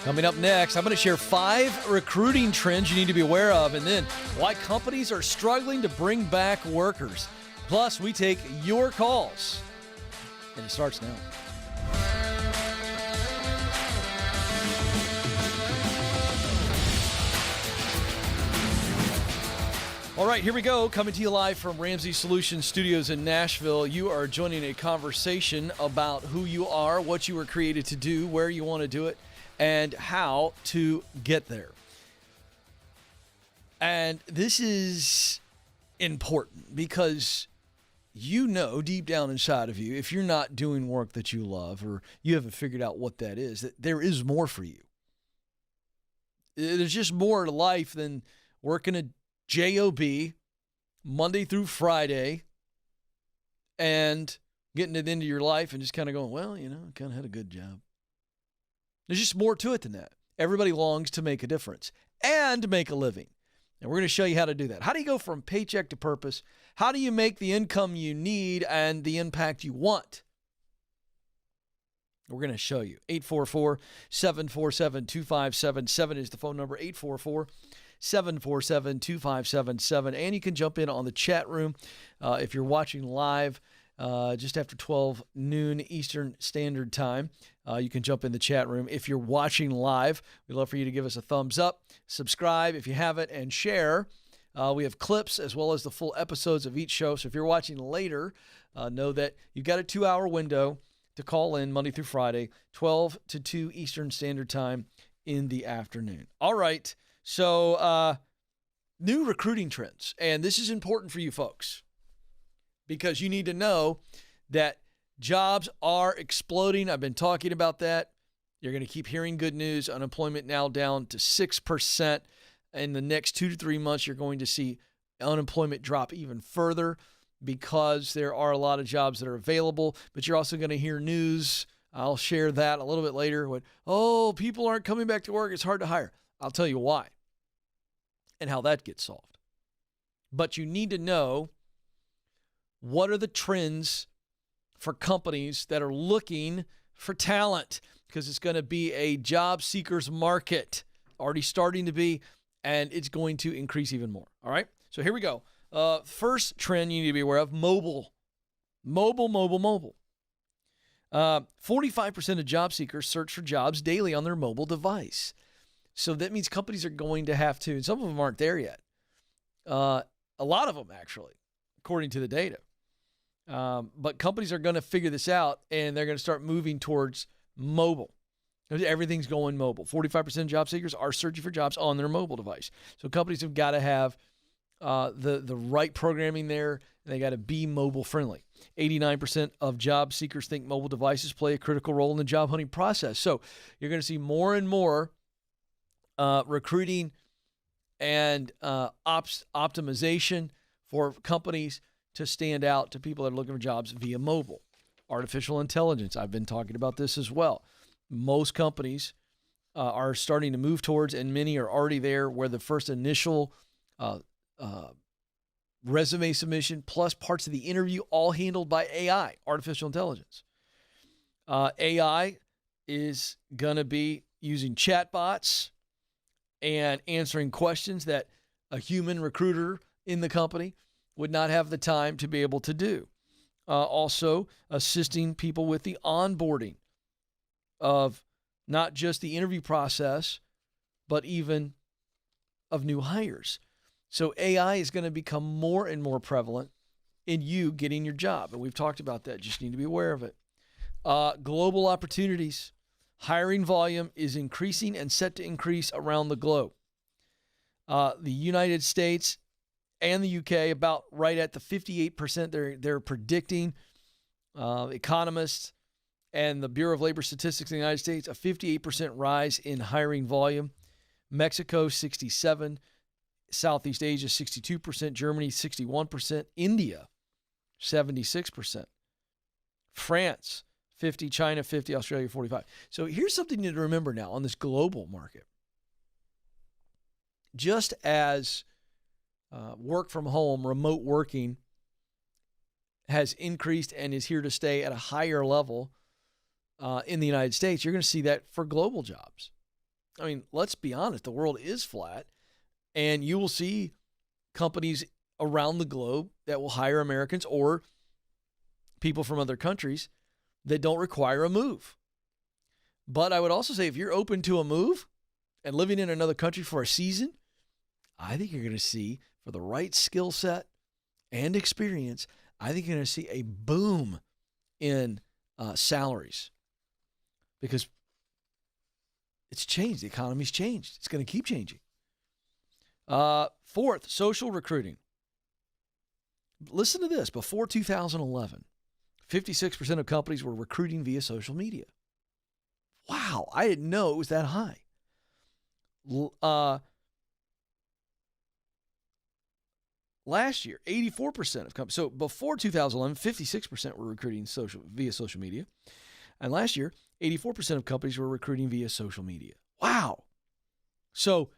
Coming up next, I'm going to share 5 recruiting trends you need to be aware of, and then why companies are struggling to bring back workers. Plus, we take your calls. And it starts now. All right, here we go. Coming to you live from Ramsey Solutions Studios in Nashville. You are joining a conversation about who you are, what you were created to do, where you want to do it, and how to get there. And this is important because you know deep down inside of you, if you're not doing work that you love or you haven't figured out what that is, that there is more for you. There's just more to life than working a job Monday through Friday and getting to the end of your life and just kind of going, well, you know, I kind of had a good job. There's just more to it than that. Everybody longs to make a difference and make a living. And we're going to show you how to do that. How do you go from paycheck to purpose? How do you make the income you need and the impact you want? We're going to show you. 844-747-2577 is the phone number. 844-747-2577. And you can jump in on the chat room if you're watching live just after 12 noon Eastern Standard Time. You can jump in the chat room. If you're watching live, we'd love for you to give us a thumbs up, subscribe if you haven't, and share. We have clips as well as the full episodes of each show. So if you're watching later, know that you've got a 2-hour window to call in Monday through Friday, 12 to 2 Eastern Standard Time in the afternoon. All right. So new recruiting trends. And this is important for you folks because you need to know that jobs are exploding. I've been talking about that. You're going to keep hearing good news. Unemployment now down to 6%. In the next 2 to 3 months, you're going to see unemployment drop even further because there are a lot of jobs that are available. But you're also going to hear news. I'll share that a little bit later. People aren't coming back to work. It's hard to hire. I'll tell you why and how that gets solved. But you need to know what are the trends for companies that are looking for talent because it's going to be a job seekers market, already starting to be, and it's going to increase even more. All right, so here we go. First trend you need to be aware of, mobile. 45% of job seekers search for jobs daily on their mobile device. So that means companies are going to have to, and some of them aren't there yet. A lot of them, actually, according to the data. But companies are going to figure this out, and they're going to start moving towards mobile. Everything's going mobile. 45% of job seekers are searching for jobs on their mobile device. So companies have got to have the right programming there, and they got to be mobile friendly. 89% of job seekers think mobile devices play a critical role in the job hunting process. So you're going to see more and more recruiting and optimization for companies to stand out to people that are looking for jobs via mobile. Artificial intelligence, I've been talking about this as well. Most companies are starting to move towards, and many are already there, where the first initial resume submission plus parts of the interview all handled by AI, artificial intelligence. AI is going to be using chatbots and answering questions that a human recruiter in the company would not have the time to be able to do. Also assisting people with the onboarding of not just the interview process, but even of new hires. So AI is going to become more and more prevalent in you getting your job. And we've talked about that. Just need to be aware of it. Global opportunities. Hiring volume is increasing and set to increase around the globe. The United States and the UK about right at the 58% they're predicting. Economists and the Bureau of Labor Statistics in the United States, a 58% rise in hiring volume. Mexico, 67%. Southeast Asia, 62%. Germany, 61%. India, 76%. France, 50%. China, 50%. Australia, 45%. So here's something to remember now on this global market. Just as work from home, remote working has increased and is here to stay at a higher level in the United States, you're going to see that for global jobs. I mean, let's be honest, the world is flat, and you will see companies around the globe that will hire Americans or people from other countries that don't require a move. But I would also say if you're open to a move and living in another country for a season, I think you're going to see, for the right skill set and experience, I think you're going to see a boom in salaries because it's changed. The economy's changed. It's going to keep changing. Fourth, social recruiting. Listen to this. Before 2011, 56% of companies were recruiting via social media. Wow, I didn't know it was that high. Last year, 84% of companies. So before 2011, 56% were recruiting via social media. And last year, 84% of companies were recruiting via social media. Wow. So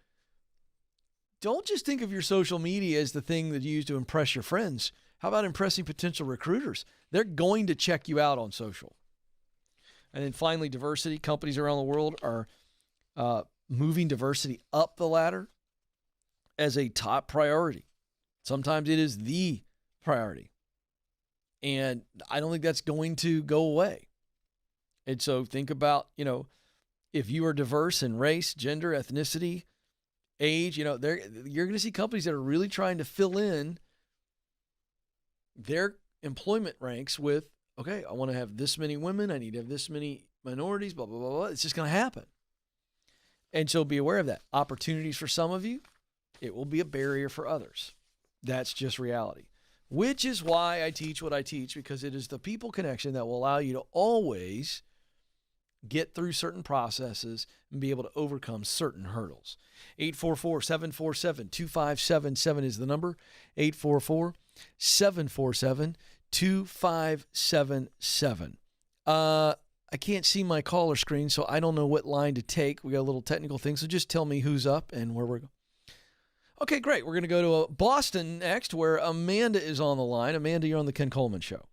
don't just think of your social media as the thing that you use to impress your friends. How about impressing potential recruiters? They're going to check you out on social. And then finally, diversity. Companies around the world are moving diversity up the ladder as a top priority. Sometimes it is the priority. And I don't think that's going to go away. And so think about, if you are diverse in race, gender, ethnicity, age, you're going to see companies that are really trying to fill in their employment ranks with, okay, I want to have this many women, I need to have this many minorities, blah, blah, blah, blah. It's just going to happen. And so be aware of that. Opportunities for some of you, it will be a barrier for others. That's just reality, which is why I teach what I teach, because it is the people connection that will allow you to always get through certain processes and be able to overcome certain hurdles. 844-747-2577 is the number. 844-747-2577. I can't see my caller screen, so I don't know what line to take. We got a little technical thing, so just tell me who's up and where we're going. Okay, great. We're going to go to Boston next, where Amanda is on the line. Amanda, you're on the Ken Coleman Show.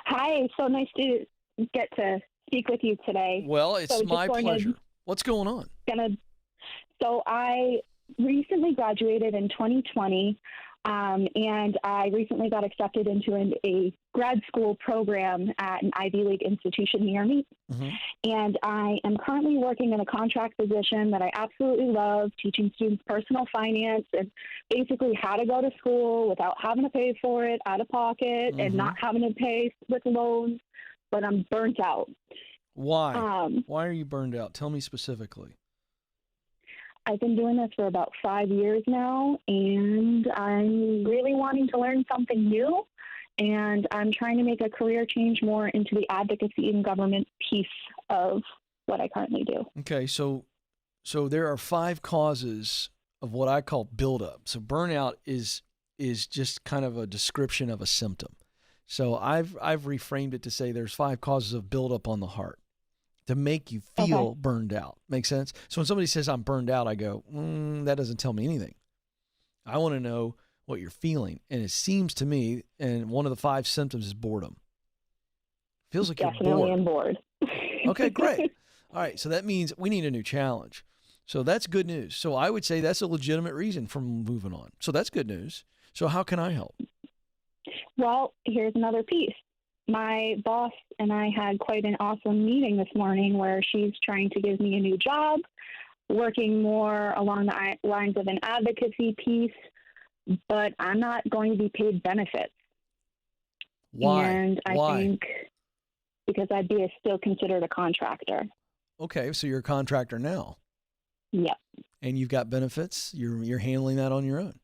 Hi, so nice to get to speak with you today. Well, it's my pleasure. What's going on? So I recently graduated in 2020, and I recently got accepted into a grad school program at an Ivy League institution near me. Mm-hmm. And I am currently working in a contract position that I absolutely love, teaching students personal finance and basically how to go to school without having to pay for it out of pocket, mm-hmm. and not having to pay with loans, but I'm burnt out. Why? Why are you burned out? Tell me specifically. I've been doing this for about 5 years now, and I'm really wanting to learn something new, and I'm trying to make a career change more into the advocacy and government piece of what I currently do. Okay, so there are 5 causes of what I call buildup. So burnout is just kind of a description of a symptom. So I've reframed it to say there's 5 causes of buildup on the heart to make you feel burned out. Make sense? So when somebody says I'm burned out, I go, that doesn't tell me anything. I want to know what you're feeling. And it seems to me, and one of the 5 symptoms is boredom. Feels like definitely you're bored. I'm bored. Okay, great. All right, so that means we need a new challenge. So that's good news. So I would say that's a legitimate reason for moving on. So that's good news. So how can I help? Well, here's another piece. My boss and I had quite an awesome meeting this morning where she's trying to give me a new job, working more along the lines of an advocacy piece, but I'm not going to be paid benefits. Why? And I think because I'd be still considered a contractor. Okay, so you're a contractor now. Yep. And you've got benefits? You're handling that on your own?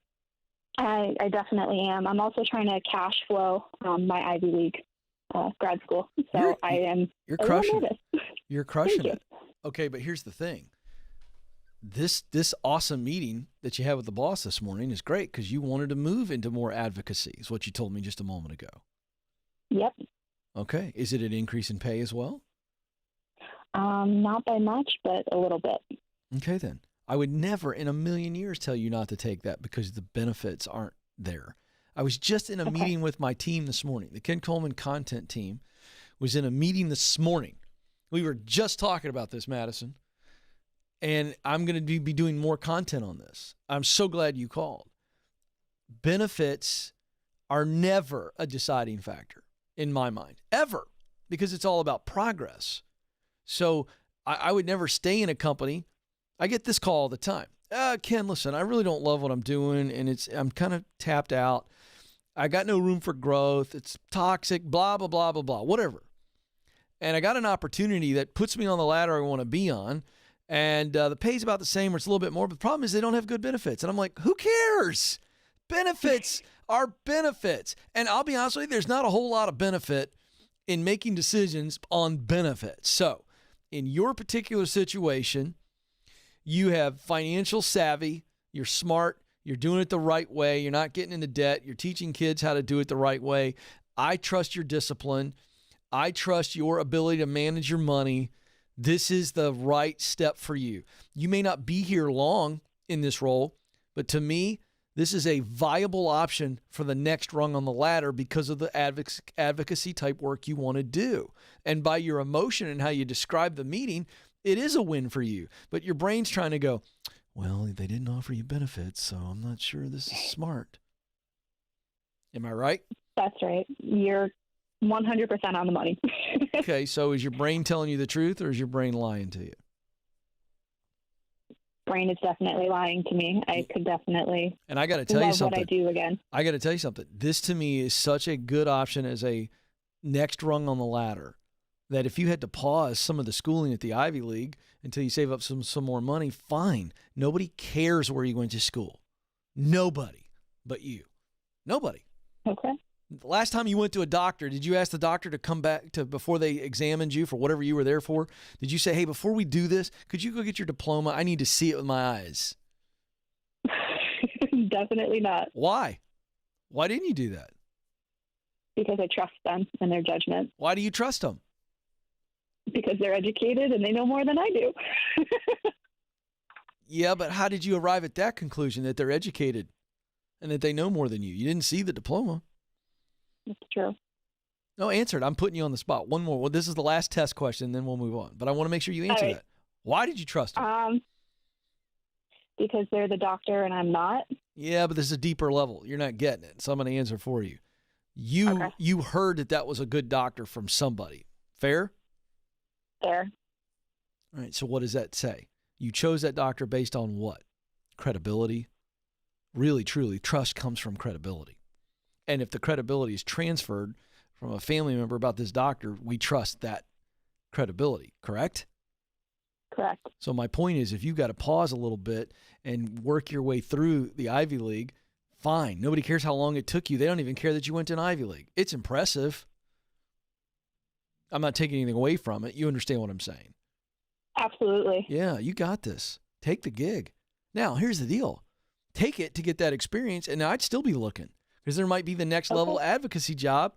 I definitely am. I'm also trying to cash flow my Ivy League grad school. So you're crushing it. You're crushing Thank it. Okay, but here's the thing. This awesome meeting that you had with the boss this morning is great because you wanted to move into more advocacy, is what you told me just a moment ago. Yep. Okay. Is it an increase in pay as well? Not by much, but a little bit. Okay, then. I would never in a million years tell you not to take that because the benefits aren't there. I was just in a meeting with my team this morning. The Ken Coleman content team was in a meeting this morning. We were just talking about this, Madison. and I'm going to be doing more content on this. I'm so glad you called. Benefits are never a deciding factor in my mind, ever, because it's all about progress. So I would never stay in a company. I get this call all the time. Ken, listen, I really don't love what I'm doing, and I'm kind of tapped out. I got no room for growth. It's toxic, blah, blah, blah, blah, blah, whatever. And I got an opportunity that puts me on the ladder I want to be on, and the pay's about the same or it's a little bit more, but the problem is they don't have good benefits. And I'm like, who cares? Benefits are benefits. And I'll be honest with you, there's not a whole lot of benefit in making decisions on benefits. So in your particular situation, you have financial savvy, you're smart, you're doing it the right way, you're not getting into debt, you're teaching kids how to do it the right way. I trust your discipline. I trust your ability to manage your money. This is the right step for you. You may not be here long in this role, but to me, this is a viable option for the next rung on the ladder because of the advocacy type work you want to do. And by your emotion and how you describe the meeting, it is a win for you. But your brain's trying to go, well, they didn't offer you benefits, so I'm not sure this is smart. Am I right? That's right. You're 100% on the money. Okay, so is your brain telling you the truth or is your brain lying to you? Brain is definitely lying to me. I could definitely and I got to tell you something. What I do again. I got to tell you something. This to me is such a good option as a next rung on the ladder that if you had to pause some of the schooling at the Ivy League until you save up some more money, fine. Nobody cares where you went to school. Nobody but you. Nobody. Okay. The last time you went to a doctor, did you ask the doctor to come back to before they examined you for whatever you were there for? Did you say, hey, before we do this, could you go get your diploma? I need to see it with my eyes. Definitely not. Why? Why didn't you do that? Because I trust them and their judgment. Why do you trust them? Because they're educated and they know more than I do. Yeah, but how did you arrive at that conclusion that they're educated and that they know more than you? You didn't see the diploma. That's true. No, answer it. I'm putting you on the spot. One more. Well, this is the last test question, then we'll move on. But I want to make sure you answer that. Why did you trust them? Because they're the doctor and I'm not. Yeah, but this is a deeper level. You're not getting it. So I'm going to answer for you. You heard that was a good doctor from somebody. Fair? Fair. All right. So what does that say? You chose that doctor based on what? Credibility. Really, truly, trust comes from credibility. And if the credibility is transferred from a family member about this doctor, we trust that credibility, correct? Correct. So my point is, if you've got to pause a little bit and work your way through the Ivy League, fine. Nobody cares how long it took you. They don't even care that you went to an Ivy League. It's impressive. I'm not taking anything away from it. You understand what I'm saying? Absolutely. Yeah, you got this. Take the gig. Now, here's the deal. Take it to get that experience, and I'd still be looking. Because there might be the next level advocacy job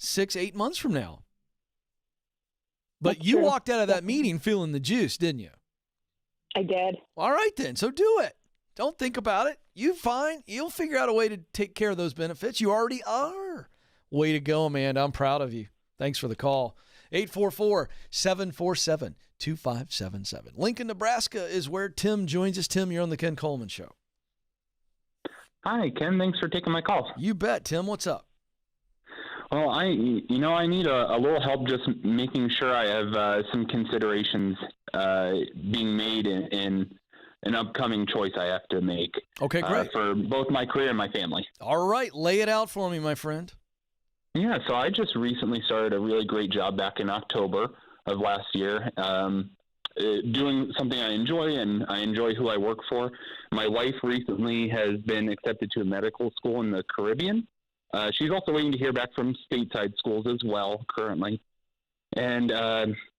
6-8 months from now. But That's you true. walked out of that meeting feeling the juice, didn't you? I did. All right, then. So do it. Don't think about it. You fine. You'll figure out a way to take care of those benefits. You already are. Way to go, Amanda. I'm proud of you. Thanks for the call. 844-747-2577. Lincoln, Nebraska is where Tim joins us. Tim, you're on the Ken Coleman Show. Hi, Ken. Thanks for taking my call. You bet. Tim, what's up? Well, I need a little help just making sure I have some considerations being made in an upcoming choice I have to make. Okay, great. For both my career and my family. All right. Lay it out for me, my friend. Yeah, so I just recently started a really great job back in October of last year. Doing something I enjoy, and I enjoy who I work for. My wife recently has been accepted to a medical school in the Caribbean. She's also waiting to hear back from stateside schools as well currently. And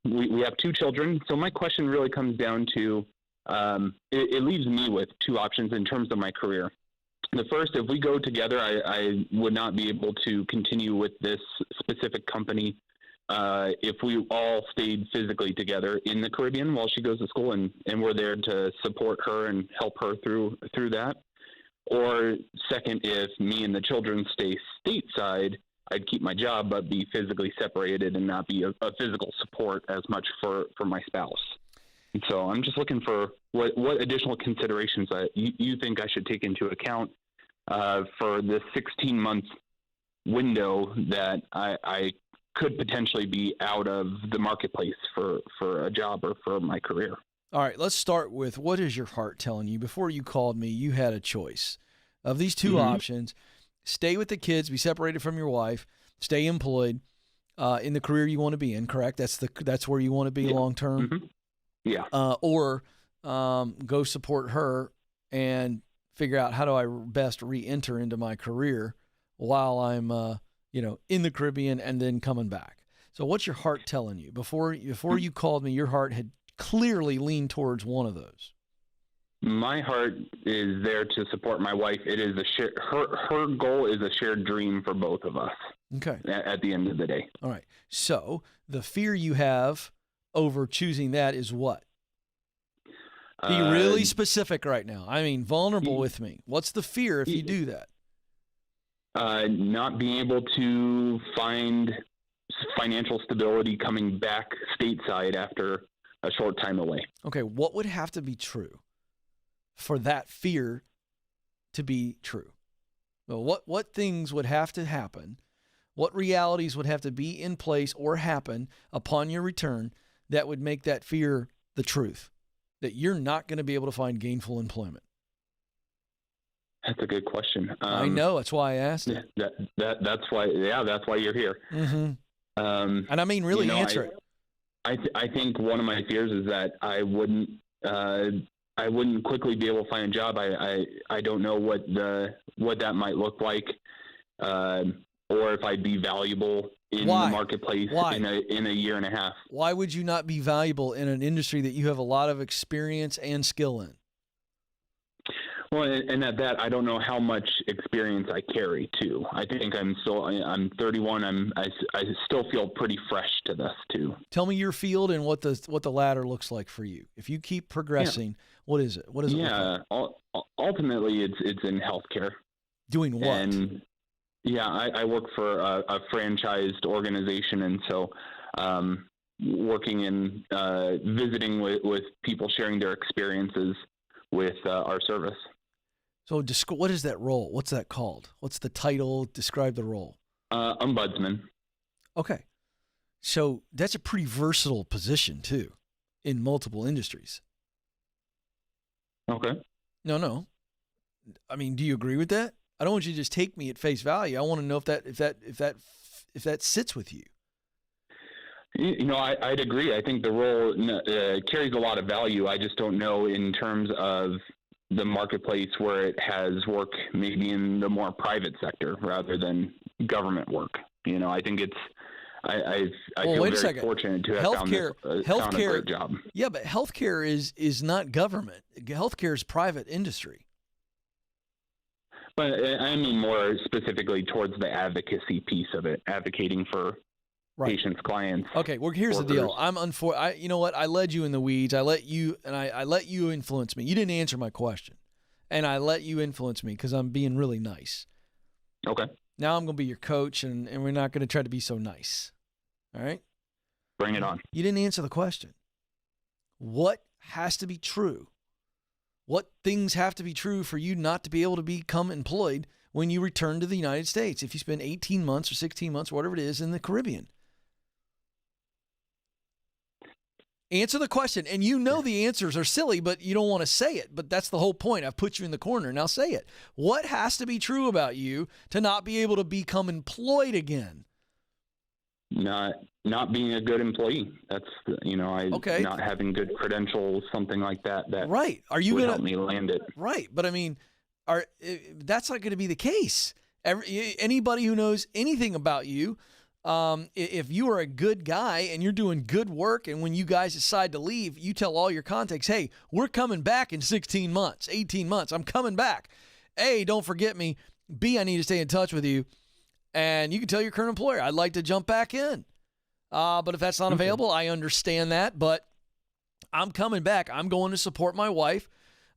we have 2 children. So my question really comes down to, it leaves me with 2 options in terms of my career. The first, if we go together, I would not be able to continue with this specific company if we all stayed physically together in the Caribbean while she goes to school, and we're there to support her and help her through that. Or second, if me and the children stay stateside, I'd keep my job but be physically separated and not be a physical support as much for my spouse. So I'm just looking for what additional considerations that you think I should take into account for this 16-month window that I could potentially be out of the marketplace for a job or for my career. All right, let's start with, what is your heart telling you? Before you called me, you had a choice of these two options: stay with the kids, be separated from your wife, stay employed in the career you want to be in. Correct? That's where you want to be long term. Yeah. Or go support her and figure out, how do I best re-enter into my career while I'm in the Caribbean and then coming back. So what's your heart telling you? Before you called me, your heart had clearly leaned towards one of those. My heart is there to support my wife. It is her goal is a shared dream for both of us. Okay. At the end of the day. All right. So the fear you have over choosing that is what? Be really specific right now. I mean, vulnerable with me. What's the fear if you do that? Not being able to find financial stability coming back stateside after a short time away. Okay, what would have to be true for that fear to be true? Well, what things would have to happen? What realities would have to be in place or happen upon your return that would make that fear the truth, that you're not going to be able to find gainful employment? That's a good question. I know. That's why I asked it. That's why. Yeah, that's why you're here. Mm-hmm. And I mean, really answer it. I think one of my fears is that I wouldn't quickly be able to find a job. I don't know what that might look like, or if I'd be valuable in the marketplace in a year and a half. Why would you not be valuable in an industry that you have a lot of experience and skill in? Well, and at that, I don't know how much experience I carry too. I think I'm 31. I still feel pretty fresh to this too. Tell me your field and what the ladder looks like for you. If you keep progressing, what is it? What does it look like? Ultimately, it's in healthcare. Doing what? And I work for a franchised organization, and so working in visiting with people, sharing their experiences with our service. So what is that role? What's that called? What's the title? Describe the role. Ombudsman. Okay. So that's a pretty versatile position too, in multiple industries. Okay. No. I mean, do you agree with that? I don't want you to just take me at face value. I want to know if that sits with you. I'd agree. I think the role carries a lot of value. I just don't know in terms of the marketplace where it has work maybe in the more private sector rather than government work. I think it's I feel very fortunate to have found a great job. Yeah, but healthcare is not government. Healthcare is private industry. But I mean more specifically towards the advocacy piece of it, advocating for patients, clients. Okay, well, here's workers. The deal. You know what? I led you in the weeds. I let you influence me. You didn't answer my question, and I let you influence me because I'm being really nice. Okay. Now I'm going to be your coach, and we're not going to try to be so nice. All right? Bring it on. You didn't answer the question. What has to be true? What things have to be true for you not to be able to become employed when you return to the United States if you spend 18 months or 16 months or whatever it is in the Caribbean? Answer the question. And the answers are silly, but you don't want to say it. But that's the whole point. I've put you in the corner. Now say it. What has to be true about you to not be able to become employed again? Not being a good employee. That's not having good credentials, something like that. That right. Are you would gonna help me land it? Right. But I mean, that's not going to be the case. Anybody who knows anything about you, if you are a good guy and you're doing good work, and when you guys decide to leave, you tell all your contacts, hey, we're coming back in 16 months, 18 months. I'm coming back. A, don't forget me. B, I need to stay in touch with you. And you can tell your current employer, I'd like to jump back in. But if that's not available, I understand that. But I'm coming back. I'm going to support my wife.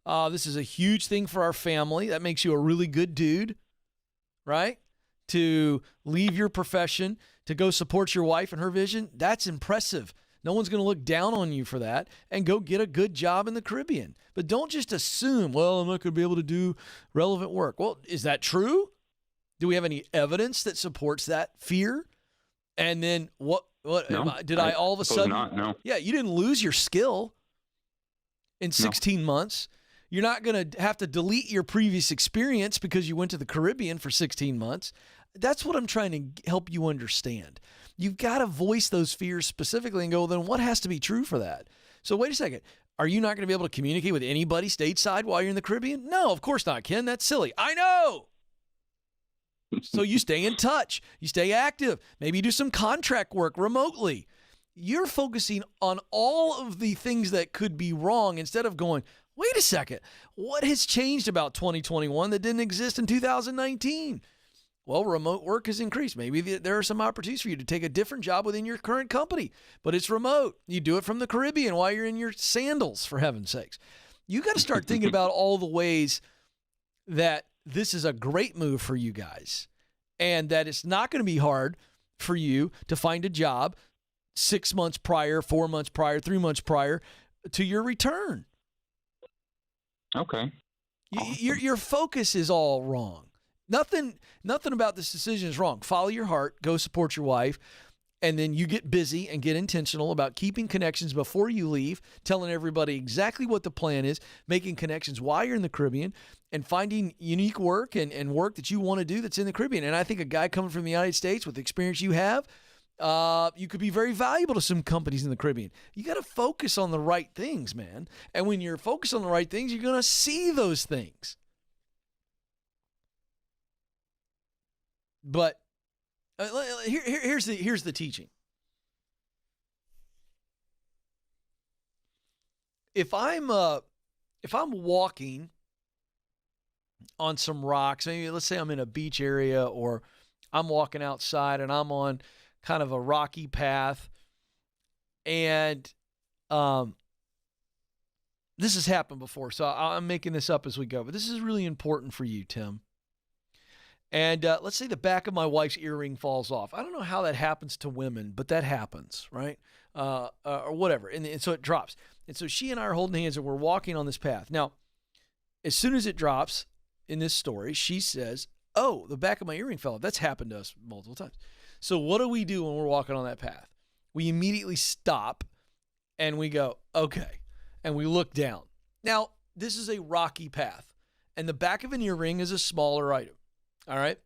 This is a huge thing for our family. That makes you a really good dude, right? To leave your profession to go support your wife and her vision, that's impressive. No one's going to look down on you for that, and go get a good job in the Caribbean. But don't just assume, well, I'm not going to be able to do relevant work. Well, is that true? Do we have any evidence that supports that fear? And then what No, did I all of a sudden not, no. Yeah, you didn't lose your skill in 16 months. You're not going to have to delete your previous experience because you went to the Caribbean for 16 months. That's what I'm trying to help you understand. You've got to voice those fears specifically and go, then what has to be true for that? So wait a second. Are you not going to be able to communicate with anybody stateside while you're in the Caribbean? No, of course not, Ken. That's silly. I know. So you stay in touch. You stay active. Maybe you do some contract work remotely. You're focusing on all of the things that could be wrong instead of going, wait a second, what has changed about 2021 that didn't exist in 2019? Well, remote work has increased. Maybe there are some opportunities for you to take a different job within your current company, but it's remote. You do it from the Caribbean while you're in your sandals, for heaven's sakes. You got to start thinking about all the ways that this is a great move for you guys, and that it's not going to be hard for you to find a job 6 months prior, 4 months prior, 3 months prior to your return. Okay. Awesome. Your focus is all wrong. Nothing about this decision is wrong. Follow your heart, go support your wife, and then you get busy and get intentional about keeping connections before you leave, telling everybody exactly what the plan is, making connections while you're in the Caribbean, and finding unique work and work that you want to do that's in the Caribbean. And I think a guy coming from the United States with the experience you have, you could be very valuable to some companies in the Caribbean. You got to focus on the right things, man. And when you're focused on the right things, you're going to see those things. But here's the teaching. If I'm walking on some rocks, maybe let's say I'm in a beach area, or I'm walking outside and I'm on kind of a rocky path, and this has happened before, so I'm making this up as we go, but this is really important for you, Tim. And let's say the back of my wife's earring falls off. I don't know how that happens to women, but that happens, right? Or whatever. And so it drops. And so she and I are holding hands and we're walking on this path. Now, as soon as it drops in this story, she says, oh, the back of my earring fell off. That's happened to us multiple times. So what do we do when we're walking on that path? We immediately stop and we go, okay. And we look down. Now, this is a rocky path, and the back of an earring is a smaller item. All right.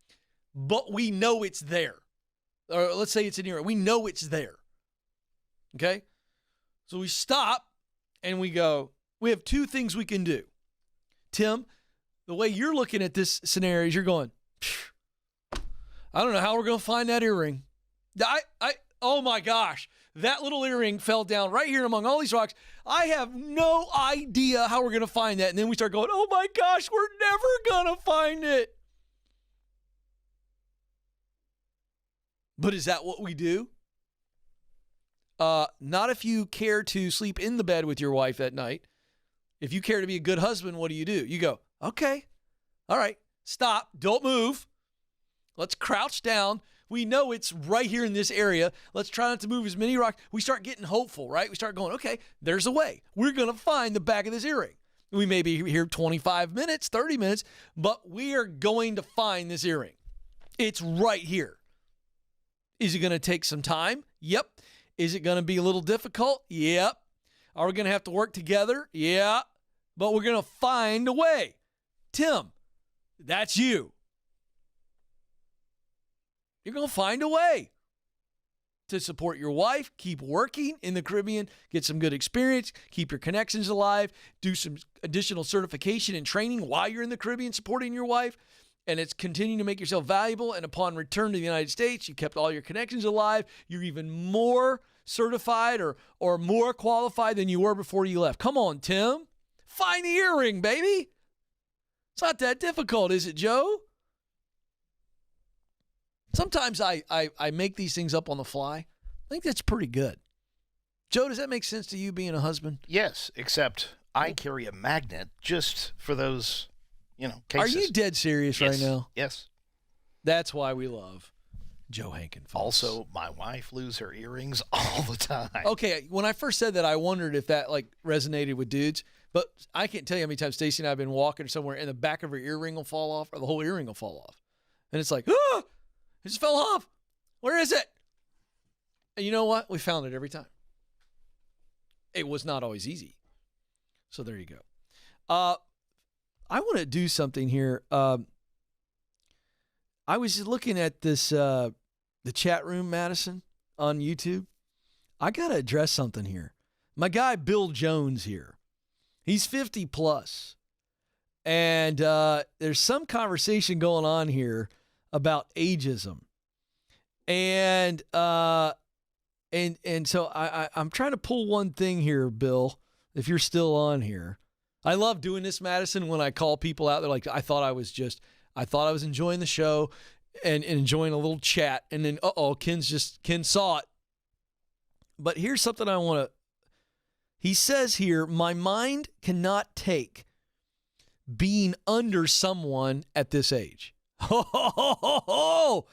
But we know it's there. Or let's say it's an earring. We know it's there. Okay. So we stop and we go, we have two things we can do. Tim, the way you're looking at this scenario is you're going, I don't know how we're going to find that earring. Oh my gosh, that little earring fell down right here among all these rocks. I have no idea how we're going to find that. And then we start going, oh my gosh, we're never going to find it. But is that what we do? Not if you care to sleep in the bed with your wife at night. If you care to be a good husband, what do? You go, okay, all right, stop, don't move. Let's crouch down. We know it's right here in this area. Let's try not to move as many rocks. We start getting hopeful, right? We start going, okay, there's a way. We're going to find the back of this earring. We may be here 25 minutes, 30 minutes, but we are going to find this earring. It's right here. Is it going to take some time? Yep. Is it going to be a little difficult? Yep. Are we going to have to work together? Yeah. But we're going to find a way. Tim, that's you. You're going to find a way to support your wife, keep working in the Caribbean, get some good experience, keep your connections alive, do some additional certification and training while you're in the Caribbean supporting your wife. And it's continuing to make yourself valuable. And upon return to the United States, you kept all your connections alive. You're even more certified or more qualified than you were before you left. Come on, Tim. Find the earring, baby. It's not that difficult, is it, Joe? Sometimes I make these things up on the fly. I think that's pretty good. Joe, does that make sense to you being a husband? Yes, except I carry a magnet just for those, cases. Are you dead serious right now? Yes. That's why we love Joe Hankin. Folks. Also, my wife loses her earrings all the time. Okay, when I first said that, I wondered if that like resonated with dudes. But I can't tell you how many times Stacey and I have been walking somewhere and the back of her earring will fall off or the whole earring will fall off. And it's like, it just fell off. Where is it? And you know what? We found it every time. It was not always easy. So there you go. I want to do something here. I was looking at this, the chat room, Madison, on YouTube. I got to address something here. My guy, Bill Jones here. He's 50 plus. And there's some conversation going on here about ageism. And so I'm trying to pull one thing here, Bill, if you're still on here. I love doing this, Madison, when I call people out. They're like, I thought I was enjoying the show and enjoying a little chat. And then, Ken saw it. But here's something I want to, he says here, my mind cannot take being under someone at this age. I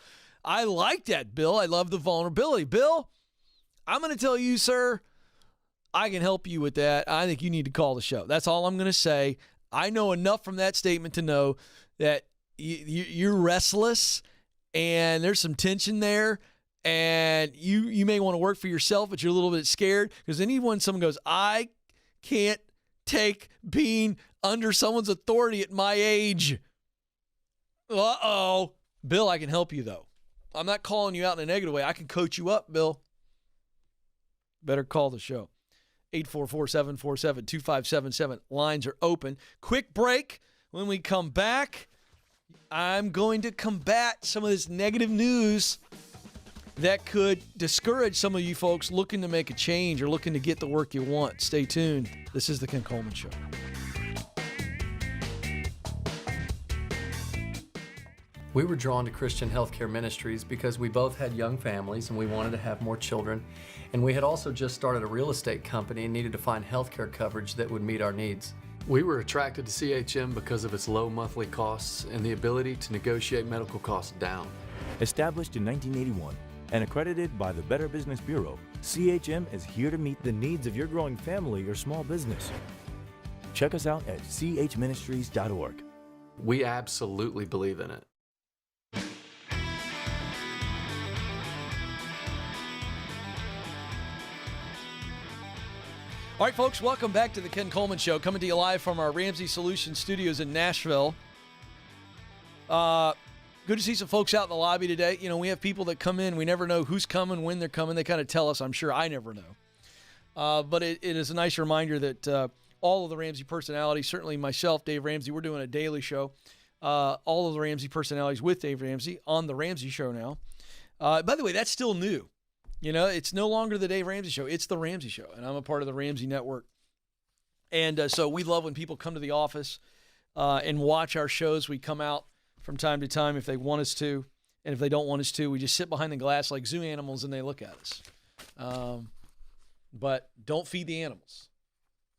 like that, Bill. I love the vulnerability. Bill, I'm going to tell you, sir, I can help you with that. I think you need to call the show. That's all I'm going to say. I know enough from that statement to know that you're restless and there's some tension there. And you may want to work for yourself, but you're a little bit scared because someone goes, I can't take being under someone's authority at my age. Bill, I can help you, though. I'm not calling you out in a negative way. I can coach you up, Bill. Better call the show. 844-747-2577. Lines are open. Quick break. When we come back, I'm going to combat some of this negative news that could discourage some of you folks looking to make a change or looking to get the work you want. Stay tuned. This is the Ken Coleman Show. We were drawn to Christian Healthcare Ministries because we both had young families and we wanted to have more children. And we had also just started a real estate company and needed to find healthcare coverage that would meet our needs. We were attracted to CHM because of its low monthly costs and the ability to negotiate medical costs down. Established in 1981 and accredited by the Better Business Bureau, CHM is here to meet the needs of your growing family or small business. Check us out at chministries.org. We absolutely believe in it. All right, folks, welcome back to the Ken Coleman Show, coming to you live from our Ramsey Solutions studios in Nashville. Good to see some folks out in the lobby today. You know, we have people that come in. We never know who's coming, when they're coming. They kind of tell us. I'm sure I never know. But it is a nice reminder that all of the Ramsey personalities, certainly myself, Dave Ramsey, we're doing a daily show. All of the Ramsey personalities with Dave Ramsey on the Ramsey Show now. By the way, that's still new. You know, it's no longer the Dave Ramsey Show. It's the Ramsey Show, and I'm a part of the Ramsey Network. And so we love when people come to the office and watch our shows. We come out from time to time if they want us to, and if they don't want us to, we just sit behind the glass like zoo animals and they look at us. But don't feed the animals.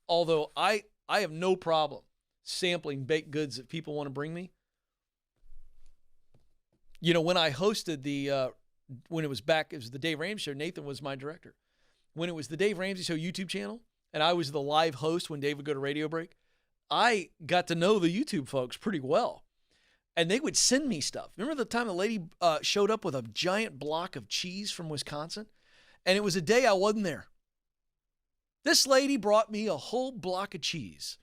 Although I have no problem sampling baked goods that people want to bring me. You know, when I hosted when it was the Dave Ramsey Show, Nathan was my director. When it was the Dave Ramsey Show YouTube channel, and I was the live host when Dave would go to radio break, I got to know the YouTube folks pretty well. And they would send me stuff. Remember the time the lady showed up with a giant block of cheese from Wisconsin? And it was a day I wasn't there. This lady brought me a whole block of cheese.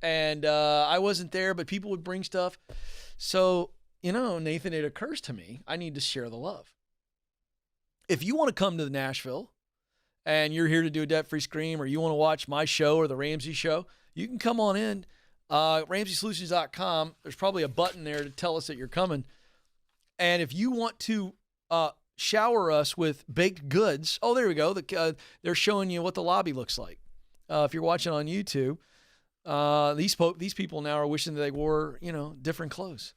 And I wasn't there, but people would bring stuff. So, you know, Nathan, it occurs to me, I need to share the love. If you want to come to Nashville and you're here to do a debt-free scream, or you want to watch my show or the Ramsey Show, you can come on in. RamseySolutions.com. There's probably a button there to tell us that you're coming. And if you want to shower us with baked goods, there we go. They're showing you what the lobby looks like. If you're watching on YouTube, these people now are wishing that they wore, different clothes.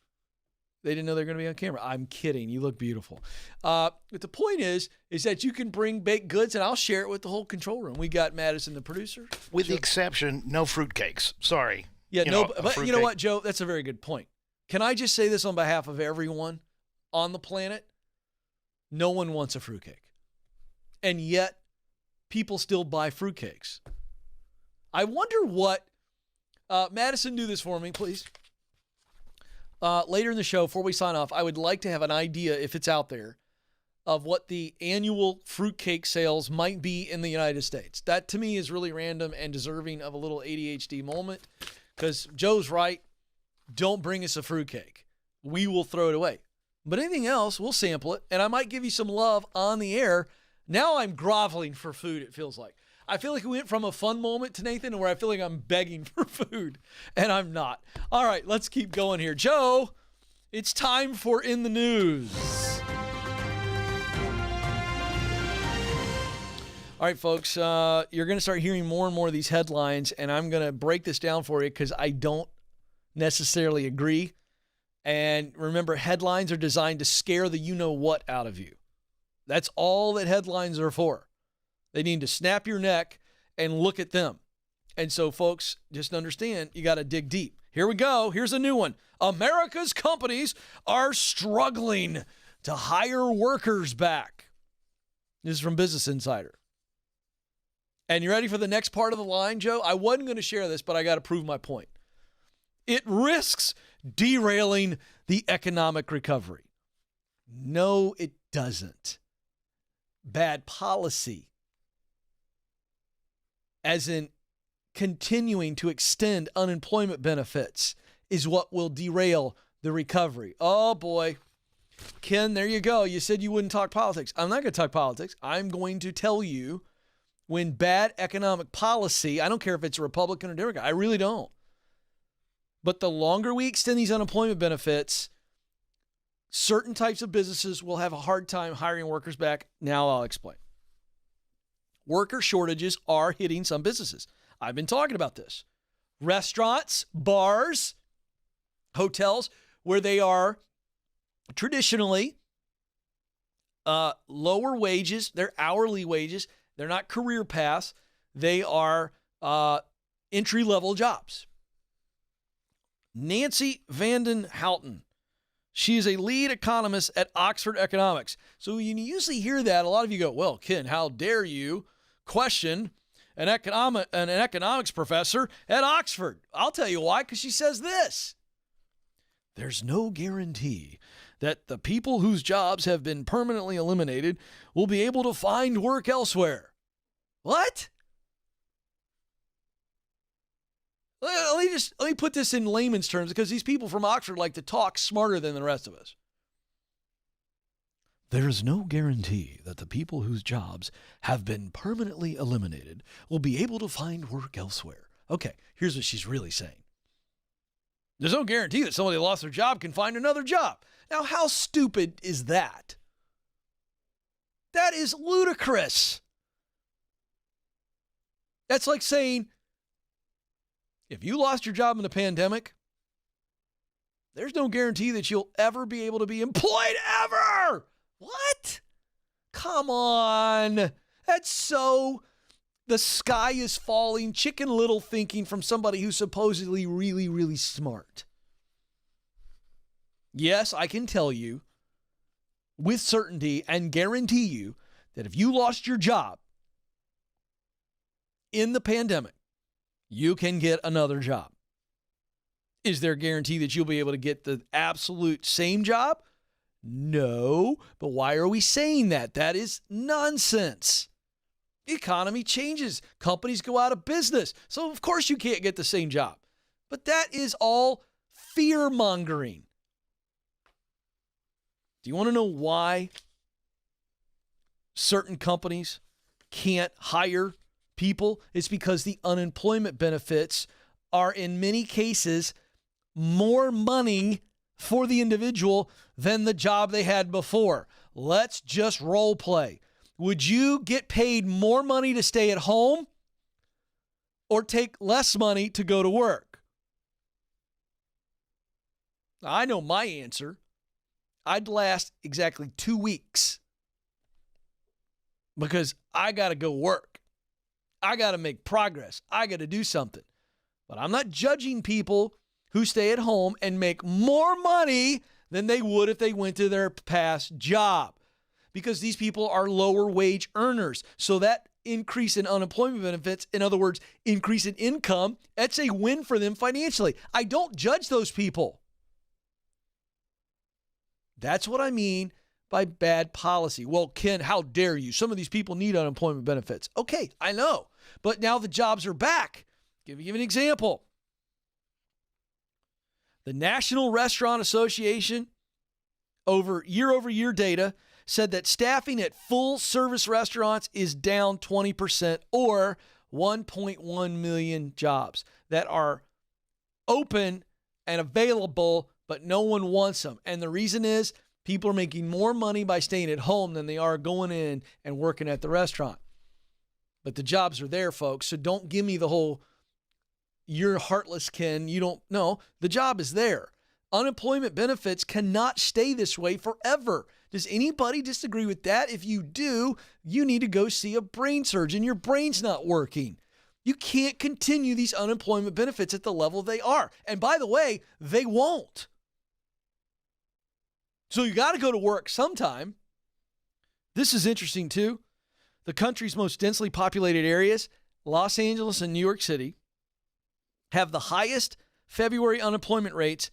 They didn't know they were going to be on camera. I'm kidding. You look beautiful. But the point is that you can bring baked goods, and I'll share it with the whole control room. We got Madison, the producer. With the exception, no fruitcakes. Sorry. Yeah, but you know what, Joe? That's a very good point. Can I just say this on behalf of everyone on the planet? No one wants a fruitcake. And yet, people still buy fruitcakes. I wonder what, Madison, do this for me, please. Later in the show, before we sign off, I would like to have an idea, if it's out there, of what the annual fruitcake sales might be in the United States. That, to me, is really random and deserving of a little ADHD moment, because Joe's right. Don't bring us a fruitcake. We will throw it away. But anything else, we'll sample it, and I might give you some love on the air. Now I'm groveling for food, it feels like. I feel like we went from a fun moment to Nathan to where I feel like I'm begging for food, and I'm not. All right, let's keep going here. Joe, it's time for In the News. All right, folks, you're going to start hearing more and more of these headlines, and I'm going to break this down for you because I don't necessarily agree. And remember, headlines are designed to scare the you-know-what out of you. That's all that headlines are for. They need to snap your neck and look at them. And so, folks, just understand, you got to dig deep. Here we go. Here's a new one. America's companies are struggling to hire workers back. This is from Business Insider. And you ready for the next part of the line, Joe? I wasn't going to share this, but I got to prove my point. It risks derailing the economic recovery. No, it doesn't. Bad policy, as in continuing to extend unemployment benefits, is what will derail the recovery. Oh, boy. Ken, there you go. You said you wouldn't talk politics. I'm not going to talk politics. I'm going to tell you when bad economic policy, I don't care if it's a Republican or Democrat, I really don't. But the longer we extend these unemployment benefits, certain types of businesses will have a hard time hiring workers back. Now I'll explain. Worker shortages are hitting some businesses. I've been talking about this. Restaurants, bars, hotels, where they are traditionally lower wages, they're hourly wages, they're not career paths, they are entry-level jobs. Nancy Vanden Houten, she is a lead economist at Oxford Economics. So you usually hear that, a lot of you go, well, Ken, how dare you question an economics professor at Oxford? I'll tell you why, because she says this. There's no guarantee that the people whose jobs have been permanently eliminated will be able to find work elsewhere. What? Let me put this in layman's terms, because these people from Oxford like to talk smarter than the rest of us. There is no guarantee that the people whose jobs have been permanently eliminated will be able to find work elsewhere. Okay, here's what she's really saying. There's no guarantee that somebody who lost their job can find another job. Now, how stupid is that? That is ludicrous. That's like saying, if you lost your job in the pandemic, there's no guarantee that you'll ever be able to be employed ever. What? Come on. That's so the sky is falling, Chicken Little thinking from somebody who's supposedly really, really smart. Yes, I can tell you with certainty and guarantee you that if you lost your job in the pandemic, you can get another job. Is there a guarantee that you'll be able to get the absolute same job? No, but why are we saying that? That is nonsense. The economy changes. Companies go out of business. So, of course, you can't get the same job. But that is all fear-mongering. Do you want to know why certain companies can't hire people? It's because the unemployment benefits are, in many cases, more money for the individual than the job they had before. Let's just role play. Would you get paid more money to stay at home or take less money to go to work? I know my answer. I'd last exactly 2 weeks because I got to go work. I got to make progress. I got to do something. But I'm not judging people who stay at home and make more money than they would if they went to their past job. because these people are lower wage earners. So that increase in unemployment benefits, in other words, increase in income, that's a win for them financially. I don't judge those people. That's what I mean by bad policy. Well, Ken, how dare you? Some of these people need unemployment benefits. Okay, I know. But now the jobs are back. Give you an example. The National Restaurant Association, over year data, said that staffing at full-service restaurants is down 20%, or 1.1 million jobs that are open and available, but no one wants them. And the reason is people are making more money by staying at home than they are going in and working at the restaurant. But the jobs are there, folks, so don't give me the whole, you're heartless, Ken. You don't know. The job is there. Unemployment benefits cannot stay this way forever. Does anybody disagree with that? If you do, you need to go see a brain surgeon. Your brain's not working. You can't continue these unemployment benefits at the level they are. And by the way, they won't. So you got to go to work sometime. This is interesting too. The country's most densely populated areas, Los Angeles and New York City, have the highest February unemployment rates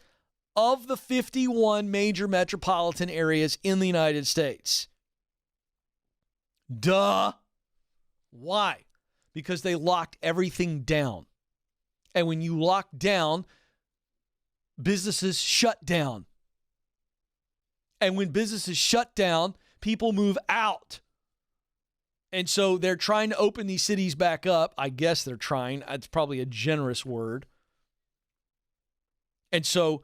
of the 51 major metropolitan areas in the United States. Duh. Why? Because they locked everything down. And when you lock down, businesses shut down. And when businesses shut down, people move out. And so they're trying to open these cities back up. I guess they're trying. It's probably a generous word. And so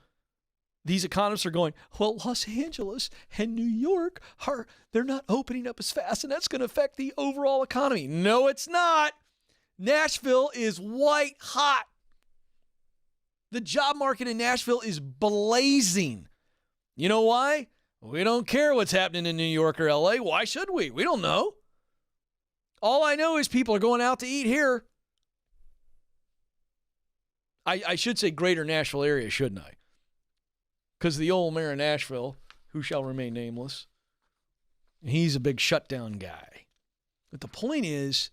these economists are going, well, Los Angeles and New York they're not opening up as fast, and that's going to affect the overall economy. No, it's not. Nashville is white hot. The job market in Nashville is blazing. You know why? We don't care what's happening in New York or LA. Why should we? We don't know. All I know is people are going out to eat here. I should say greater Nashville area, shouldn't I? Because the old mayor of Nashville, who shall remain nameless, he's a big shutdown guy. But the point is,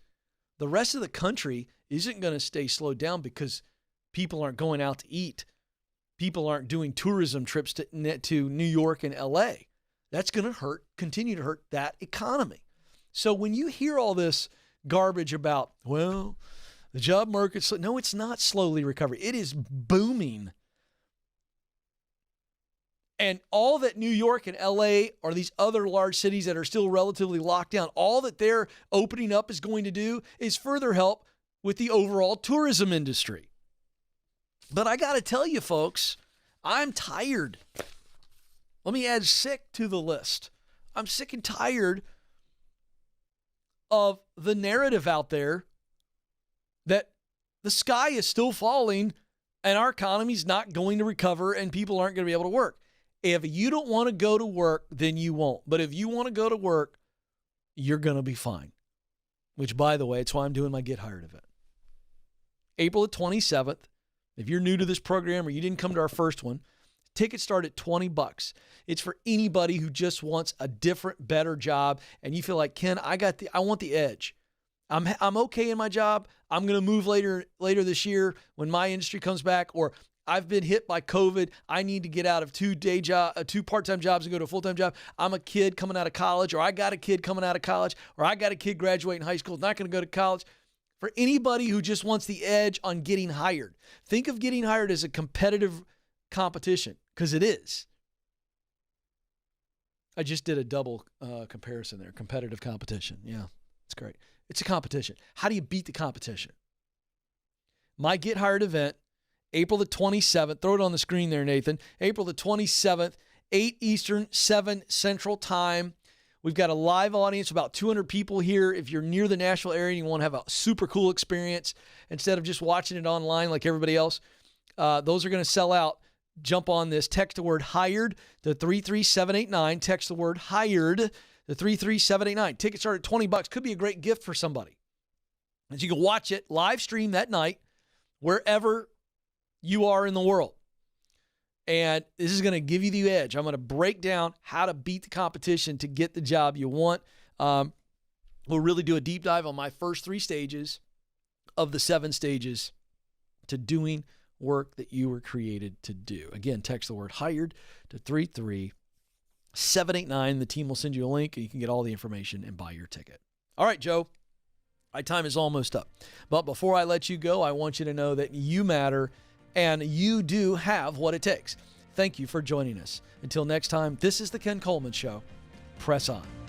the rest of the country isn't going to stay slowed down because people aren't going out to eat. People aren't doing tourism trips to New York and LA. That's going to continue to hurt that economy. So when you hear all this garbage about, well, the job market's, no, it's not slowly recovering. It is booming. And all that New York and LA or these other large cities that are still relatively locked down, all that they're opening up is going to do is further help with the overall tourism industry. But I got to tell you, folks, I'm tired. Let me add sick to the list. I'm sick and tired of the narrative out there that the sky is still falling and our economy's not going to recover and people aren't going to be able to work. If you don't want to go to work, then you won't. But if you want to go to work, you're going to be fine. Which, by the way, it's why I'm doing my Get Hired event. April the 27th. If you're new to this program or you didn't come to our first one, tickets start at $20. It's for anybody who just wants a different, better job, and you feel like, Ken, I want the edge. I'm okay in my job. I'm going to move later this year when my industry comes back, or I've been hit by COVID. I need to get out of two part-time jobs and go to a full-time job. I'm a kid coming out of college, or I got a kid coming out of college, or I got a kid graduating high school, not going to go to college. For anybody who just wants the edge on getting hired, think of getting hired as a competitive competition, because it is. I just did a double comparison there. Competitive competition. Yeah, it's great. It's a competition. How do you beat the competition? My Get Hired event, April the 27th. Throw it on the screen there, Nathan. April the 27th, 8 Eastern, 7 Central Time. We've got a live audience, about 200 people here. If you're near the Nashville area and you want to have a super cool experience instead of just watching it online like everybody else, those are going to sell out. Jump on this. Text the word HIRED to 33789. Text the word HIRED to 33789. Tickets start at $20. Could be a great gift for somebody. And you can watch it live stream that night wherever you are in the world. And this is going to give you the edge. I'm going to break down how to beat the competition to get the job you want. We'll really do a deep dive on my first 3 stages of the 7 stages to doing work that you were created to do. Again, text the word hired to 33789. The team will send you a link and you can get all the information and buy your ticket. All right, Joe, my time is almost up. But before I let you go, I want you to know that you matter and you do have what it takes. Thank you for joining us. Until next time, this is the Ken Coleman Show. Press on.